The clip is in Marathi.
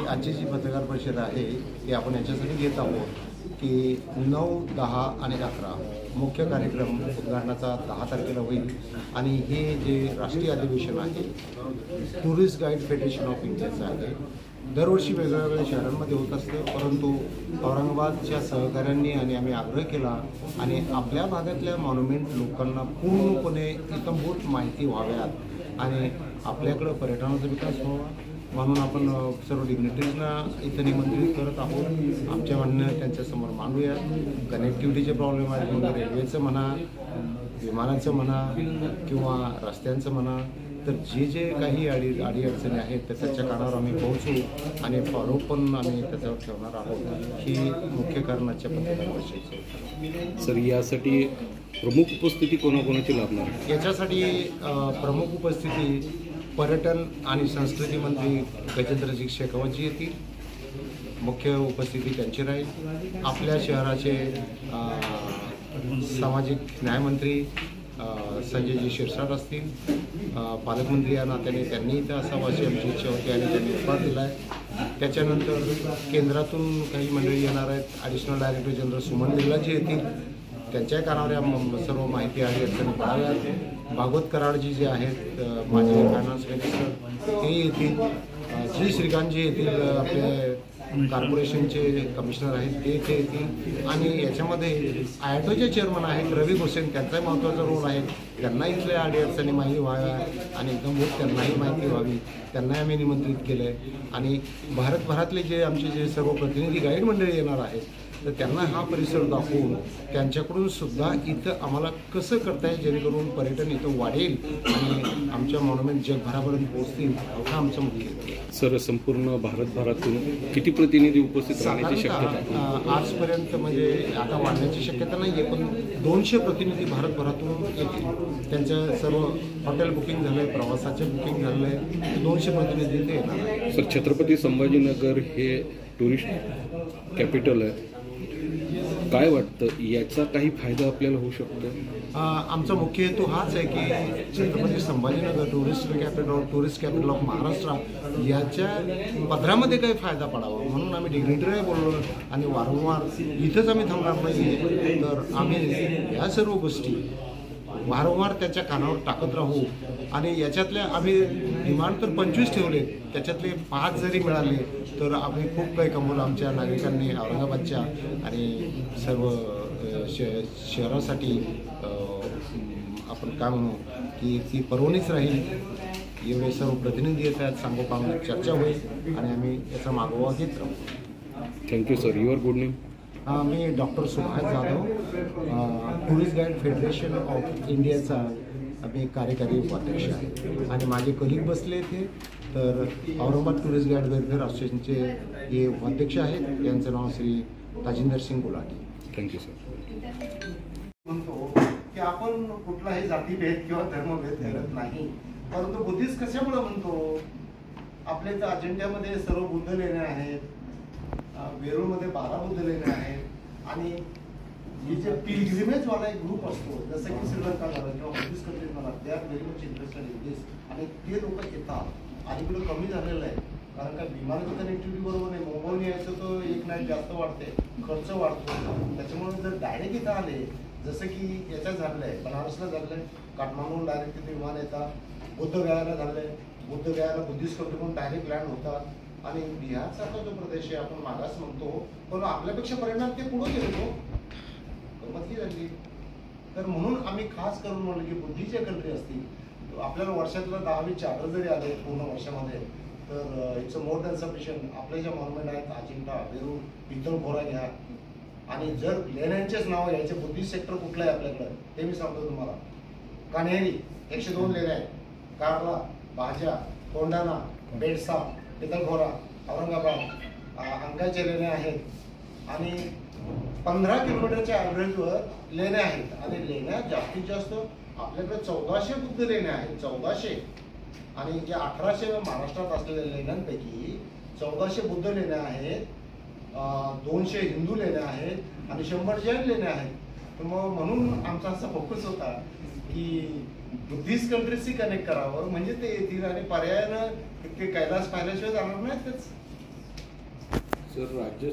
आजची जी पत्रकार परिषद आहे ती आपण याच्यासाठी घेत आहोत की 9, 10 आणि 11 मुख्य कार्यक्रम उद्घाटनाचा 10 तारखेला होईल आणि हे जे राष्ट्रीय अधिवेशन आहे टुरिस्ट गाईड फेडरेशन ऑफ इंडियाचं आहे. दरवर्षी वेगवेगळ्या शहरांमध्ये होत असतं, परंतु औरंगाबादच्या सहकाऱ्यांनी आणि आम्ही आग्रह केला आणि आपल्या भागातल्या मॉन्युमेंट लोकांना पूर्णपणे इत्थंभूत माहिती व्हाव्यात आणि आपल्याकडं पर्यटनाचा विकास व्हावा म्हणून आपण सर्व डिग्निटरीजना इथं निमंत्रित करत आहोत. आमच्या म्हणणं त्यांच्यासमोर मांडूया. कनेक्टिव्हिटीचे प्रॉब्लेम आहेत, म्हणजे रेल्वेचं म्हणा, विमानाचं म्हणा किंवा रस्त्यांचं म्हणा, तर जे जे काही अडीअडचणी आहेत तर त्याच्या कानावर आम्ही पोहोचू आणि फॉलो पण आम्ही त्याच्यावर ठेवणार आहोत. ही मुख्य कारणाच्या पत्रकार परिषदेची. सर, यासाठी प्रमुख उपस्थिती कोणाकोणाची लाभणार? याच्यासाठी प्रमुख उपस्थिती पर्यटन आणि संस्कृती मंत्री गजेंद्रजी शेखावतजी येतील. मुख्य उपस्थिती त्यांची राहील. आपल्या शहराचे सामाजिक न्यायमंत्री संजयजी शिरसाट असतील. पालकमंत्री या नात्याने त्यांनी इथं असावं अशी आमची इच्छा होती आणि त्यांनी उत्तर दिला आहे. त्याच्यानंतर केंद्रातून काही मंडळी येणार आहेत. ॲडिशनल डायरेक्टर जनरल सुमन बिर्लाजी येतील. त्यांच्या कानावर या सर्व माहिती आहे अडचणी कळाव्यात. भागवत कराडजी जे आहेत माजी फायनान्स मिनिस्टर ते येतील. जी श्रीकांतजी येतील, आपले कॉर्पोरेशनचे कमिशनर आहेत ते येतील. आणि याच्यामध्ये आयटोचे चेअरमन आहेत रवी घोसेन, त्यांचाही महत्त्वाचा रोल आहे. त्यांना इथल्या अडीअडचणी माहिती व्हाव्या आणि एकदम त्यांनाही माहिती व्हावी, त्यांनाही आम्ही निमंत्रित केलं आहे. आणि भारतभरातले जे आमचे जे सर्व प्रतिनिधी गाईड मंडळी येणार आहेत तर त्यांना हा परिसर दाखवून त्यांच्याकडून सुद्धा इथं आम्हाला कसं करता येईल जेणेकरून पर्यटन इथं वाढेल आणि आमच्या मॉन्युमेंट जगभरापर्यंत पोहोचतील, हा आमचा मुख्य हेतू आहे. सर, संपूर्ण भारतभरातून किती प्रतिनिधी उपस्थित राहण्याची शक्यता? आजपर्यंत म्हणजे आता वाढण्याची शक्यता नाही आहे, पण 200 प्रतिनिधी भारतभरातून येतील. त्यांचं सर्व हॉटेल बुकिंग झालं आहे, प्रवासाचे बुकिंग झालं आहे. 200 प्रतिनिधी ते येणार आहे. सर, छत्रपती संभाजीनगर हे टुरिस्ट कॅपिटल आहे, काय वाटतं याचा काही फायदा आपल्याला होऊ शकतो? आमचा मुख्य हेतू हाच आहे की Chhatrapati Sambhajinagar tourist capital of Maharashtra याच्या पदरामध्ये काही फायदा पडावा म्हणून आम्ही डिग्निटरी बोललो आणि वारंवार इथंच आम्ही थांबणार नाही. तर आम्ही या सर्व गोष्टी वारंवार त्याच्या कानावर टाकत राहू आणि याच्यातल्या आम्ही डिमांड तर 25 ठेवले, त्याच्यातले 5 जरी मिळाले तर आम्ही खूप काही कमवलं. आमच्या नागरिकांनी औरंगाबादच्या आणि सर्व शहरासाठी आपण काय म्हणू की ती पर्वणीच राहील. एवढे सर्व प्रतिनिधी येत आहेत, सांगोपांग चर्चा होईल आणि आम्ही याचा मागोवा घेत राहू. Thank you sir. Your good name? Me doctor Subhash Jadhav, tourist guide federation of इंडियाचा मी कार्यकारी उपाध्यक्ष आहे आणि माझे कलिग बसले इथे. तर औरंगाबाद टुरिस्ट गाईड वेलफेअर असोसिएशनचे हे उपाध्यक्ष आहेत, यांचं नाव श्री ताजिंदर सिंग गुलाटी. Thank you sir. म्हणतो की आपण कुठलाही जातीभेद किंवा धर्मभेद करत नाही, परंतु बुद्धिस्ट कशामुळे म्हणतो? आपल्या इथं अजेंड्यामध्ये सर्व बुद्ध लेणे आहेत, वेरूळमध्ये 12 बुद्ध लेणे आहेत आणि हे जे पिलग्रिमेजवाला एक ग्रुप असतो जसं की श्रीलंका झालं किंवा बुद्धिस्ट कंट्रीज म्हणा, they are very much interested in this आणि ते लोक येतात. अलीकडे कमी झालेलं आहे कारण का विमानाची कनेक्टिव्हिटी बरोबर नाही. मुंबईने यायचं तर एक नाईट जास्त वाढते, खर्च वाढतो. त्याच्यामुळे जर डायरेक्ट इथं आले, जसं की याच्यात झालं आहे, बनारसला झालं आहे, काठमांडूहून डायरेक्ट तिथे विमान येतात, बुद्धगयाला झालं आहे, बुद्धगयाला बुद्धिस्ट कंट्रीकडून डायरेक्ट लँड होतात. आणि बिहारसारखा जो प्रदेश आहे आपण मागास म्हणतो, पण आपल्यापेक्षा परिणाम ते पुढे गेलो गमती झाली. तर म्हणून आम्ही खास करून म्हणलं की बुद्धीचे कंट्री असतील आपल्याला वर्षातला 10-20 चार्टर जरी आले पूर्ण वर्षामध्ये तर इट्स मोर दॅन सफिशियंट. आपले जे मॉन्युमेंट आहेत अजिंठा, वेरूळ, पितळखोरा घ्या आणि जर लेण्यांचेच नाव यायचे बुद्धिस्ट सेक्टर कुठलं आहे आपल्याकडं ते मी सांगतो तुम्हाला. कान्हेरी 102 लेण्या आहेत, कारला, भाज्या, कोंडाणा, बेडसा, पितळखोरा, औरंगाबाद, अंकाचे लेणे आहेत आणि 15 किलोमीटरच्या ॲव्हरेजवर लेण्या आहेत. आणि लेण्या जास्तीत जास्त आपल्याकडे 1400 बुद्ध लेण्या आहेत, 1400. आणि जे 1800 महाराष्ट्रात असलेल्या लेण्यांपैकी 1400 बुद्ध लेण्या आहेत, 200 हिंदू लेण्या आहेत आणि 100 जैन लेण्या आहेत. तर मग म्हणून आमचा असा फोकस होता की बुद्धिस्ट कंट्रीजशी कनेक्ट करावं म्हणजे ते येतील आणि पर्यायानं ते कैलास पाहिल्याशिवाय जाणार नाहीतच. सर राज्य